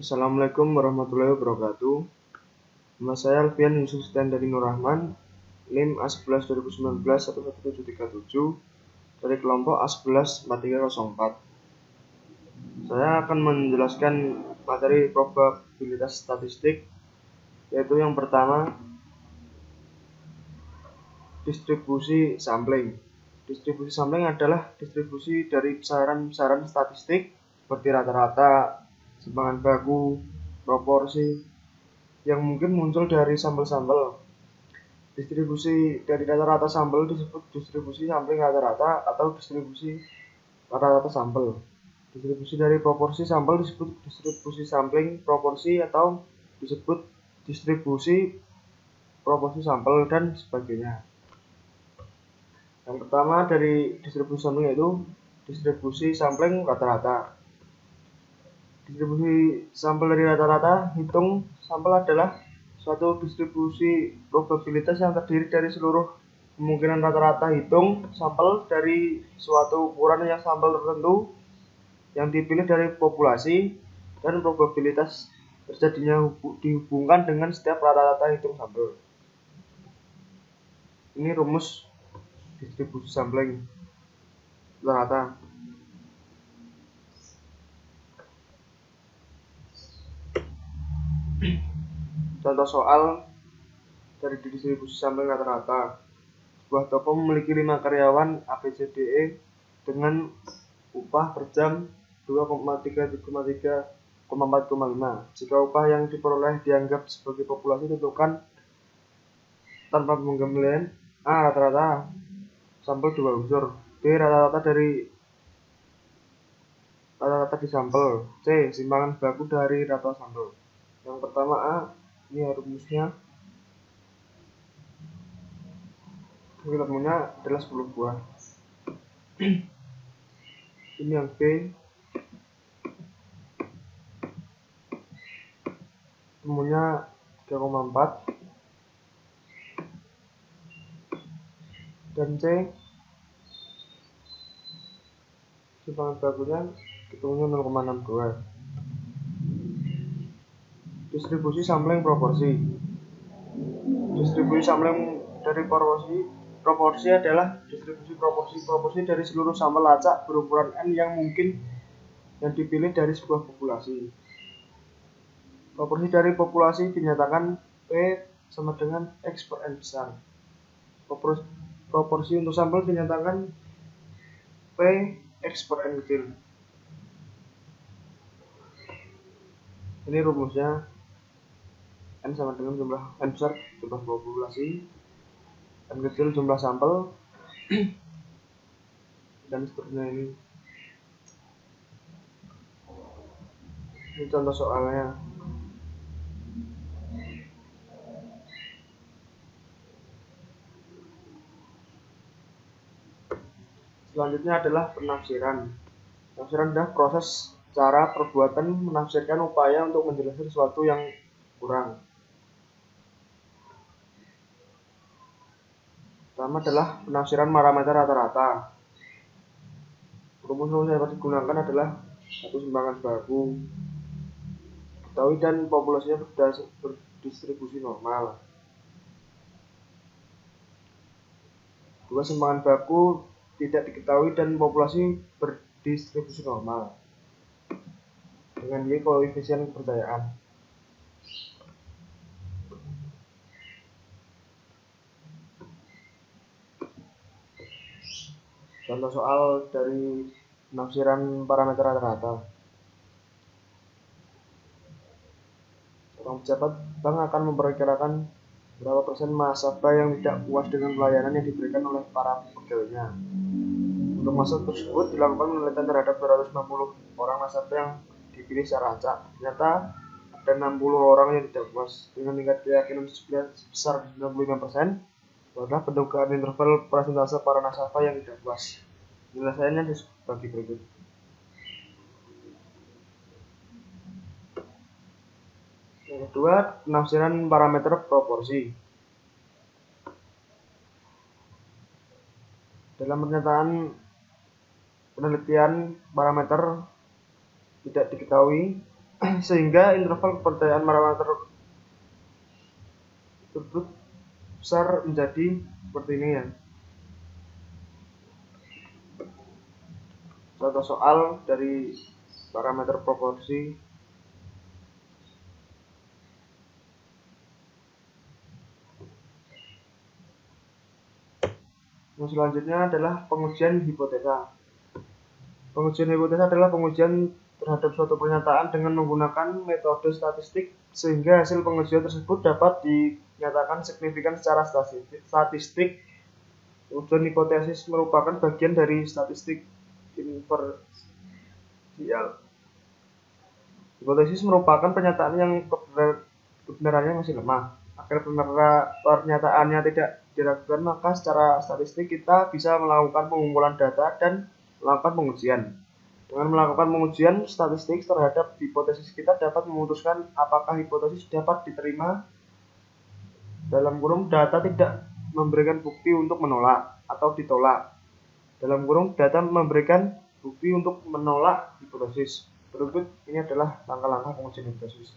Assalamualaikum warahmatullahi wabarakatuh. Nama saya Alfian Yusuf dari Nur Rahman, NIM A11 2019 11737 dari kelompok A11 4304. Saya akan menjelaskan materi probabilitas statistik, yaitu yang pertama, distribusi sampling. Distribusi sampling adalah distribusi dari besaran-besaran statistik seperti rata-rata, simpangan baku, proporsi yang mungkin muncul dari sampel-sampel. Distribusi dari rata-rata sampel disebut distribusi sampling rata-rata atau distribusi rata-rata sampel. Distribusi dari proporsi sampel disebut distribusi sampling proporsi atau disebut distribusi proporsi sampel dan sebagainya. Yang pertama dari distribusi sampling yaitu distribusi sampling rata-rata. Distribusi sampel dari rata-rata, hitung sampel adalah suatu distribusi probabilitas yang terdiri dari seluruh kemungkinan rata-rata. Hitung sampel dari suatu ukuran yang sampel tertentu yang dipilih dari populasi dan probabilitas terjadinya dihubungkan dengan setiap rata-rata hitung sampel. Ini rumus distribusi sampling rata-rata. Contoh soal dari distribusi sampling rata-rata. Sebuah toko memiliki 5 karyawan ABCDE dengan upah per jam 2,3,4,5. Jika upah yang diperoleh dianggap sebagai populasi, tentukan tanpa penggabungan A. Rata-rata sampel 2 unsur, B. Rata-rata di sampel, C. Simpangan baku dari rata sampel. Yang pertama A, ini rumusnya. Ketemunya adalah 10 buah. Ini yang B, temunya 3,4, dan C, simpangan bakunya ketemunya 0,62. Distribusi sampling proporsi. Distribusi sampling dari proporsi adalah distribusi proporsi dari seluruh sampel acak berukuran N yang mungkin yang dipilih dari sebuah populasi. Proporsi dari populasi dinyatakan P sama dengan X per N besar. Proporsi untuk sampel dinyatakan P X per N kecil. Ini rumusnya. N sama dengan jumlah N besar jumlah populasi, N kecil jumlah sampel, dan seterusnya. Ini contoh soalnya. Selanjutnya adalah penafsiran. Penafsiran adalah proses cara perbuatan menafsirkan upaya untuk menjelaskan sesuatu yang kurang. Pertama adalah penafsiran parameter rata-rata. Rumus-rumus yang dapat digunakan adalah satu, simpangan baku diketahui dan populasinya berdistribusi normal. 2, simpangan baku tidak diketahui dan populasi berdistribusi normal dengan Y koefisien kepercayaan. Contoh soal dari penafsiran parameter rata-rata. Seorang pejabat bank akan memperkirakan berapa persen nasabah yang tidak puas dengan pelayanan yang diberikan oleh para pegawainya. Untuk masa tersebut dilakukan penelitian terhadap 260 orang nasabah yang dipilih secara acak. Ternyata ada 60 orang yang tidak puas. Dengan tingkat keyakinan sebesar 95%, adalah pendugaan interval persentase para nasabah yang tidak puas. Penjelasannya dibagi berikut. Yang kedua, penafsiran parameter proporsi. Dalam pernyataan penelitian parameter tidak diketahui sehingga interval kepercayaan parameter tersebut besar menjadi seperti ini ya. Contoh soal dari parameter proporsi. Yang selanjutnya adalah pengujian hipotesa. Pengujian hipotesa adalah pengujian terhadap suatu pernyataan dengan menggunakan metode statistik sehingga hasil pengujian tersebut dapat dinyatakan signifikan secara statistik. Pengujian hipotesis merupakan bagian dari statistik inferensial. Hipotesis merupakan pernyataan yang kebenarannya masih lemah. Agar pernyataannya tidak diragukan, maka secara statistik kita bisa melakukan pengumpulan data dan melakukan pengujian. Dengan melakukan pengujian statistik terhadap hipotesis, kita dapat memutuskan apakah hipotesis dapat diterima. Dalam kurung, data tidak memberikan bukti untuk menolak atau ditolak. Dalam kurung, data memberikan bukti untuk menolak hipotesis. Berikut ini adalah langkah-langkah pengujian hipotesis.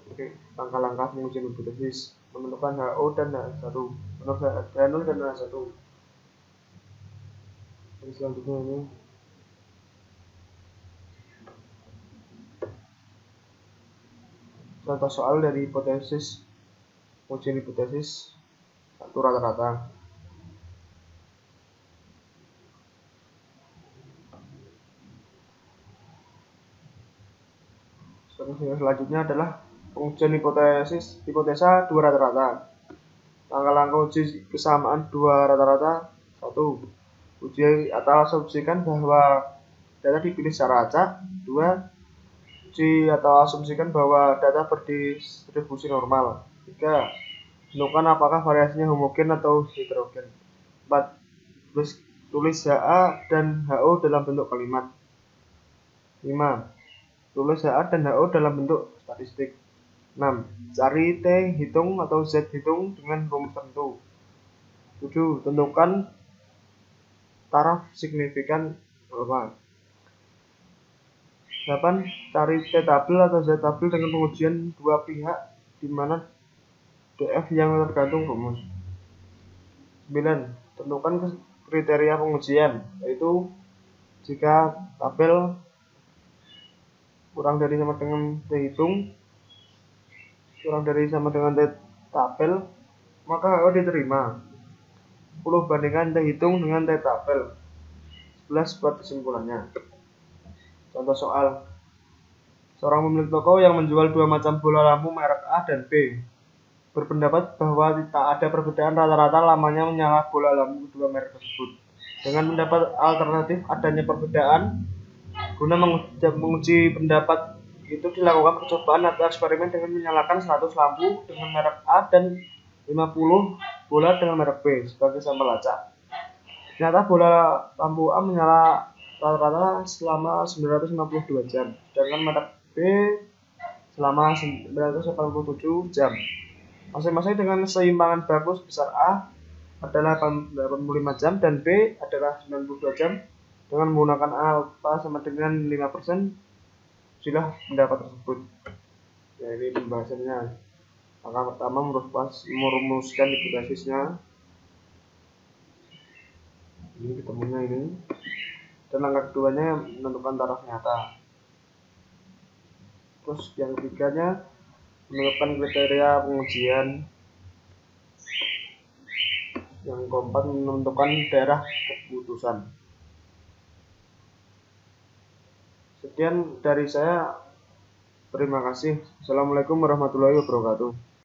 Oke, langkah-langkah pengujian hipotesis. Menentukan HO dan H1. Menurut H0 dan H1. Dan selanjutnya ini contoh soal dari hipotesis. Pengujian hipotesis satu rata-rata. Selanjutnya adalah pengujian hipotesa dua rata-rata. Langkah-langkah uji kesamaan dua rata-rata. 1. Uji atau asumsikan bahwa data dipilih secara acak. 2. Uji atau asumsikan bahwa data berdistribusi normal. 3. Tentukan apakah variasinya homogen atau heterogen. 4. Tulis HA dan HO dalam bentuk kalimat. 5. Tulis HA dan HO dalam bentuk statistik. 6. Cari T hitung atau Z hitung dengan rumus tertentu. 7. Tentukan taraf signifikan normal. 8. Cari T tabel atau Z tabel dengan pengujian dua pihak di mana DF yang tergantung rumus. 9. Tentukan kriteria pengujian, yaitu jika tabel kurang dari sama dengan T hitung, kurang dari sama dengan T tabel, maka HO diterima. 10 bandingkan T hitung dengan T tabel. 11 buat kesimpulannya. Contoh soal. Seorang pemilik toko yang menjual dua macam bola lampu merek A dan B berpendapat bahwa tak ada perbedaan rata-rata lamanya menyala bola lampu kedua merek tersebut. Dengan pendapat alternatif adanya perbedaan, guna menguji pendapat itu dilakukan percobaan atau eksperimen dengan menyalakan 100 lampu dengan merek A dan 50 bola dengan merek B sebagai sampel acak. Ternyata bola lampu A menyala rata-rata selama 952 jam, sedangkan merek B selama 987 jam. Masing-masing dengan keseimbangan bagus besar A adalah 85 jam dan B adalah 92 jam. Dengan menggunakan alfa sama dengan 5%, ujilah pendapat tersebut. Ya, ini pembahasannya. Langkah pertama merumuskan hipotesisnya. Ini ketemunya ini. Dan langkah keduanya menentukan taraf nyata. Terus yang ketiganya menentukan kriteria pengujian. Yang keempat menentukan daerah keputusan. Sekian dari saya. Terima kasih. Assalamualaikum warahmatullahi wabarakatuh.